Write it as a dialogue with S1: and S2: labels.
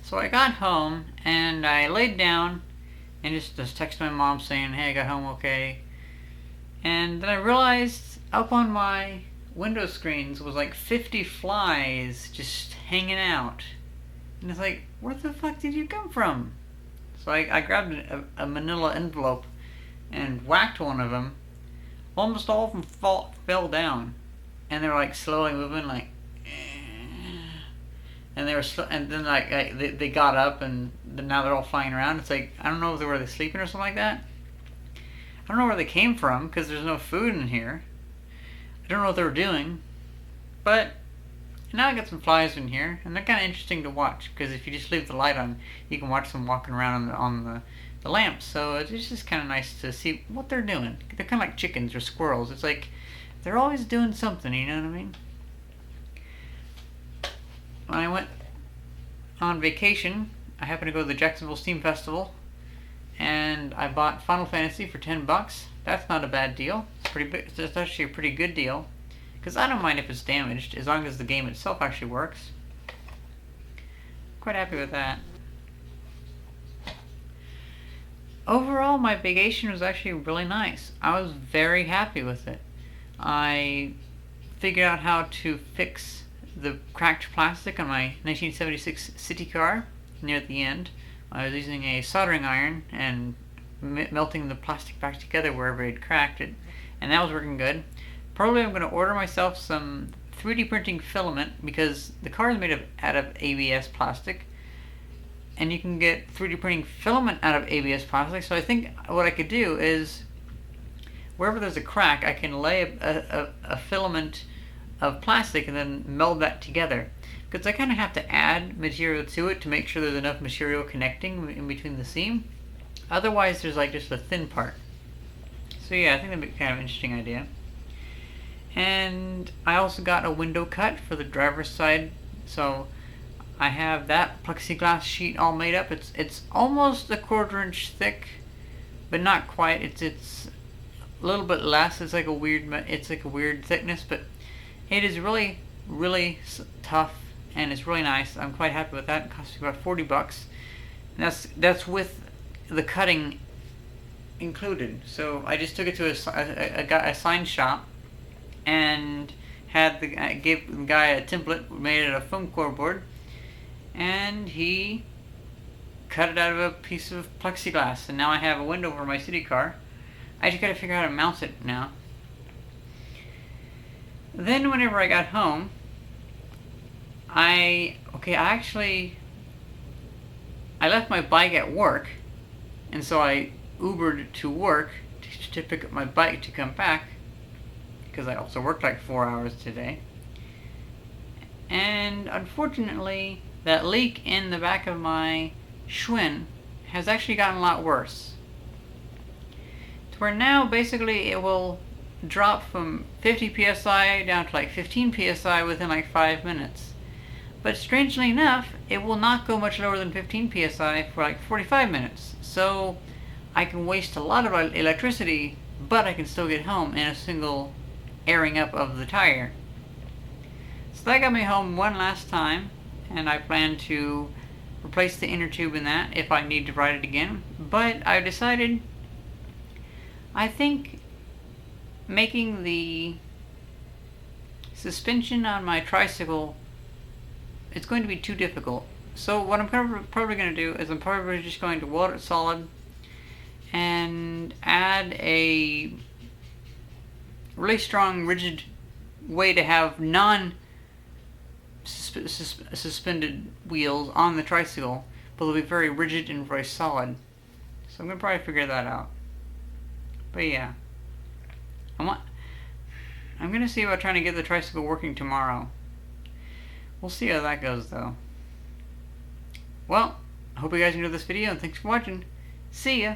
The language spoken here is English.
S1: So I got home and I laid down and just texted my mom saying, hey, I got home okay. And then I realized up on my window screens was like 50 flies just hanging out. And it's like, where the fuck did you come from? So I grabbed a manila envelope and whacked one of them. Almost all of them fell down. And they were like slowly moving, like, and they were and then like they got up and now they're all flying around. It's like, I don't know if they were sleeping or something like that. I don't know where they came from because there's no food in here. I don't know what they were doing, but now I got some flies in here, and they're kind of interesting to watch because if you just leave the light on, you can watch them walking around on the lamps. So it's just kind of nice to see what they're doing. They're kind of like chickens or squirrels. It's like they're always doing something. You know what I mean? When I went on vacation, I happened to go to the Jacksonville Steam Festival, and I bought Final Fantasy for $10. That's not a bad deal. It's actually a pretty good deal, because I don't mind if it's damaged as long as the game itself actually works. Quite happy with that. Overall, my vacation was actually really nice. I was very happy with it. I figured out how to fix the cracked plastic on my 1976 city car near the end. I was using a soldering iron and melting the plastic back together wherever it cracked it, and that was working good. Probably I'm going to order myself some 3D printing filament because the car is made out of ABS plastic, and you can get 3D printing filament out of ABS plastic. So I think what I could do is wherever there's a crack, I can lay a filament of plastic and then meld that together, because I kind of have to add material to it to make sure there's enough material connecting in between the seam. Otherwise there's like just a thin part. So yeah, I think that'd be kind of an interesting idea. And I also got a window cut for the driver's side, so I have that plexiglass sheet all made up. It's almost a 1/4 inch thick, but not quite. It's a little bit less. It's like a weird thickness, but it is really, really tough, and it's really nice. I'm quite happy with that. It cost me about $40, and that's with the cutting included. So I just took it to a sign shop and gave the guy a template made out of foam core board, and he cut it out of a piece of plexiglass, and now I have a window for my city car. I just gotta figure out how to mount it now. Then whenever I got home, I left my bike at work, and so I Ubered to work to pick up my bike to come back, because I also worked like 4 hours today. And unfortunately, that leak in the back of my Schwinn has actually gotten a lot worse. To where now basically it will drop from 50 psi down to like 15 psi within like 5 minutes. But strangely enough, it will not go much lower than 15 psi for like 45 minutes. So I can waste a lot of electricity, but I can still get home in a single airing up of the tire. So that got me home one last time, and I plan to replace the inner tube in that if I need to ride it again. But I decided, I think making the suspension on my tricycle, it's going to be too difficult. So what I'm probably going to do is I'm probably just going to weld it solid and add a really strong rigid way to have suspended wheels on the tricycle, but they'll be very rigid and very solid. So I'm going to probably figure that out. But yeah, I'm going to see about trying to get the tricycle working tomorrow. We'll see how that goes though. Well, I hope you guys enjoyed this video, and thanks for watching. See ya!